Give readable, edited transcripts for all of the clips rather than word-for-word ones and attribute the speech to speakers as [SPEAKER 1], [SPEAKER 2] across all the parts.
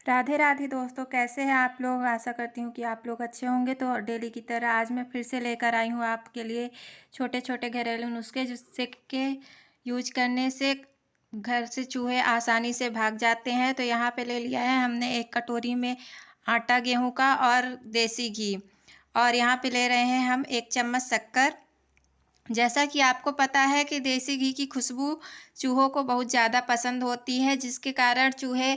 [SPEAKER 1] राधे राधे दोस्तों, कैसे हैं आप लोग। आशा करती हूँ कि आप लोग अच्छे होंगे। तो डेली की तरह आज मैं फिर से लेकर आई हूँ आपके लिए छोटे छोटे घरेलू नुस्खे जिससे के यूज करने से घर से चूहे आसानी से भाग जाते हैं। तो यहाँ पे ले लिया है हमने एक कटोरी में आटा गेहूं का और देसी घी, और यहाँ पे ले रहे हैं हम 1 चम्मच शक्कर। जैसा कि आपको पता है कि देसी घी की खुशबू चूहों को बहुत ज़्यादा पसंद होती है, जिसके कारण चूहे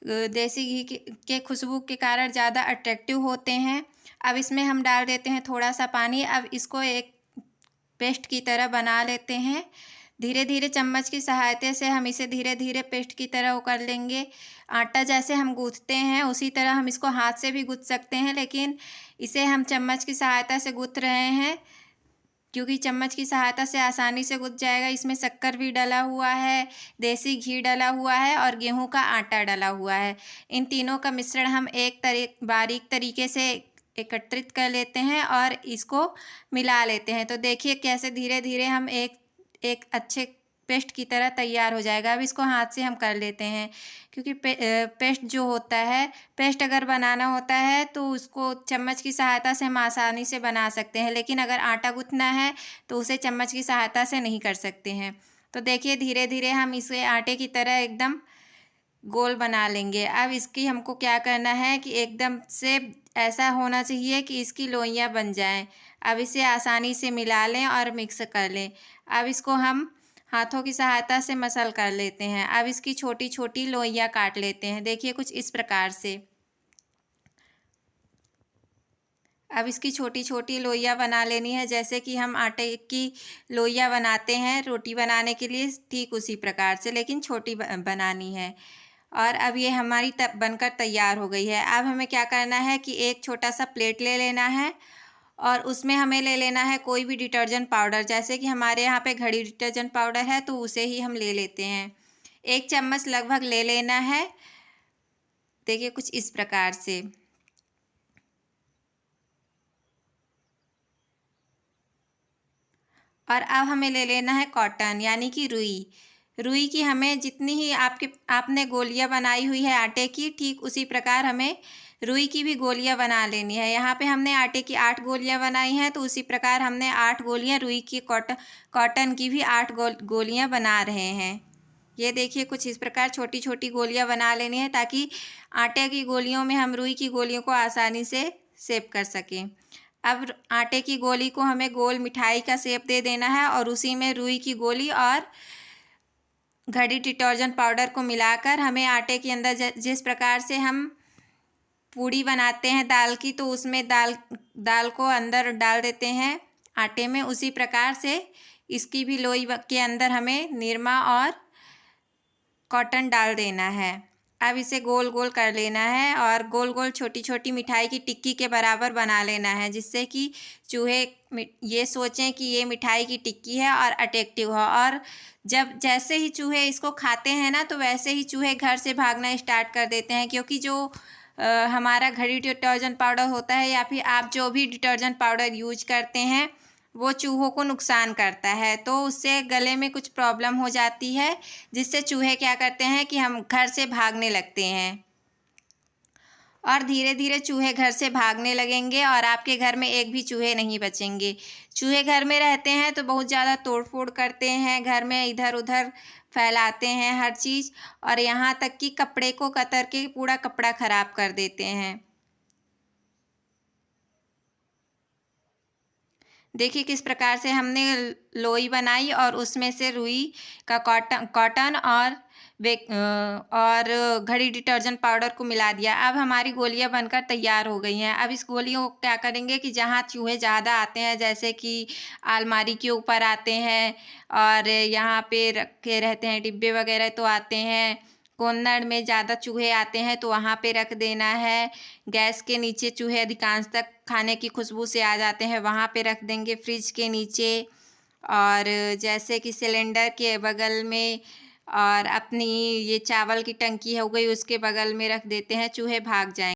[SPEAKER 1] देसी घी के खुशबू के कारण ज़्यादा अट्रैक्टिव होते हैं। अब इसमें हम डाल देते हैं थोड़ा सा पानी। अब इसको एक पेस्ट की तरह बना लेते हैं। धीरे धीरे चम्मच की सहायता से हम इसे धीरे धीरे पेस्ट की तरह वो कर लेंगे। आटा जैसे हम गूँथते हैं उसी तरह हम इसको हाथ से भी गूँथ सकते हैं, लेकिन इसे हम चम्मच की सहायता से गूँथ रहे हैं क्योंकि चम्मच की सहायता से आसानी से गुथ जाएगा। इसमें शक्कर भी डला हुआ है, देसी घी डला हुआ है और गेहूं का आटा डला हुआ है। इन तीनों का मिश्रण हम बारीक तरीके से एकत्रित कर लेते हैं और इसको मिला लेते हैं। तो देखिए कैसे धीरे धीरे हम एक अच्छे पेस्ट की तरह तैयार हो जाएगा। अब इसको हाथ से हम कर लेते हैं क्योंकि पेस्ट जो होता है, पेस्ट अगर बनाना होता है तो उसको चम्मच की सहायता से हम आसानी से बना सकते हैं, लेकिन अगर आटा गूँथना है तो उसे चम्मच की सहायता से नहीं कर सकते हैं। तो देखिए धीरे धीरे हम इसे आटे की तरह एकदम गोल बना लेंगे। अब इसकी हमको क्या करना है कि एकदम से ऐसा होना चाहिए कि इसकी लोइयाँ बन जाएं। अब इसे आसानी से मिला लें और मिक्स कर लें। अब इसको हम हाथों की सहायता से मसल कर लेते हैं। अब इसकी छोटी छोटी लोइयाँ काट लेते हैं, देखिए कुछ इस प्रकार से। अब इसकी छोटी छोटी लोइयाँ बना लेनी है, जैसे कि हम आटे की लोइयाँ बनाते हैं रोटी बनाने के लिए, ठीक उसी प्रकार से, लेकिन छोटी बनानी है। और अब ये हमारी बनकर तैयार हो गई है। अब हमें क्या करना है कि एक छोटा सा प्लेट ले लेना है और उसमें हमें ले लेना है कोई भी डिटर्जेंट पाउडर। जैसे कि हमारे यहाँ पे घड़ी डिटर्जेंट पाउडर है तो उसे ही हम ले लेते हैं। 1 चम्मच लगभग ले लेना है, देखिए कुछ इस प्रकार से। और अब हमें ले लेना है कॉटन यानी कि रुई। रुई की हमें जितनी ही आपने गोलियां बनाई हुई है आटे की, ठीक उसी प्रकार हमें रुई की भी गोलियां बना लेनी है। यहाँ पे हमने आटे की 8 गोलियां बनाई हैं, तो उसी प्रकार हमने 8 गोलियां रुई की कॉटन की भी 8 गोलियां बना रहे हैं। ये देखिए कुछ इस प्रकार छोटी छोटी गोलियां बना लेनी है ताकि आटे की गोलियों में हम रुई की गोलियों को आसानी से शेप कर सकें। अब आटे की गोली को हमें गोल मिठाई का शेप दे देना है और उसी में रुई की गोली और घड़ी डिटर्जेंट पाउडर को मिलाकर हमें आटे के अंदर जिस प्रकार से हम पूड़ी बनाते हैं दाल की, तो उसमें दाल को अंदर डाल देते हैं आटे में, उसी प्रकार से इसकी भी लोई के अंदर हमें निरमा और कॉटन डाल देना है। अब इसे गोल गोल कर लेना है और गोल गोल छोटी छोटी मिठाई की टिक्की के बराबर बना लेना है, जिससे कि चूहे ये सोचें कि ये मिठाई की टिक्की है और अट्रैक्टिव हो। और जैसे ही चूहे इसको खाते हैं ना, तो वैसे ही चूहे घर से भागना स्टार्ट कर देते हैं, क्योंकि जो हमारा घड़ी डिटर्जेंट पाउडर होता है या फिर आप जो भी डिटर्जेंट पाउडर यूज करते हैं वो चूहों को नुकसान करता है, तो उससे गले में कुछ प्रॉब्लम हो जाती है, जिससे चूहे क्या करते हैं कि हम घर से भागने लगते हैं और धीरे धीरे चूहे घर से भागने लगेंगे और आपके घर में एक भी चूहे नहीं बचेंगे। चूहे घर में रहते हैं तो बहुत ज़्यादा तोड़ फोड़ करते हैं, घर में इधर उधर फैलाते हैं हर चीज़, और यहाँ तक कि कपड़े को कतर के पूरा कपड़ा ख़राब कर देते हैं। देखिए किस प्रकार से हमने लोई बनाई और उसमें से रुई का कॉटन और घड़ी डिटर्जेंट पाउडर को मिला दिया। अब हमारी गोलियां बनकर तैयार हो गई हैं। अब इस गोलियों को क्या करेंगे कि जहाँ चूहे ज़्यादा आते हैं, जैसे कि अलमारी के ऊपर आते हैं और यहाँ पे रखे रहते हैं डिब्बे वगैरह तो आते हैं, कॉर्नर में ज़्यादा चूहे आते हैं तो वहाँ पे रख देना है। गैस के नीचे चूहे अधिकांशतः खाने की खुशबू से आ जाते हैं, वहाँ पे रख देंगे फ्रिज के नीचे, और जैसे कि सिलेंडर के बगल में, और अपनी ये चावल की टंकी हो गई उसके बगल में रख देते हैं, चूहे भाग जाएंगे।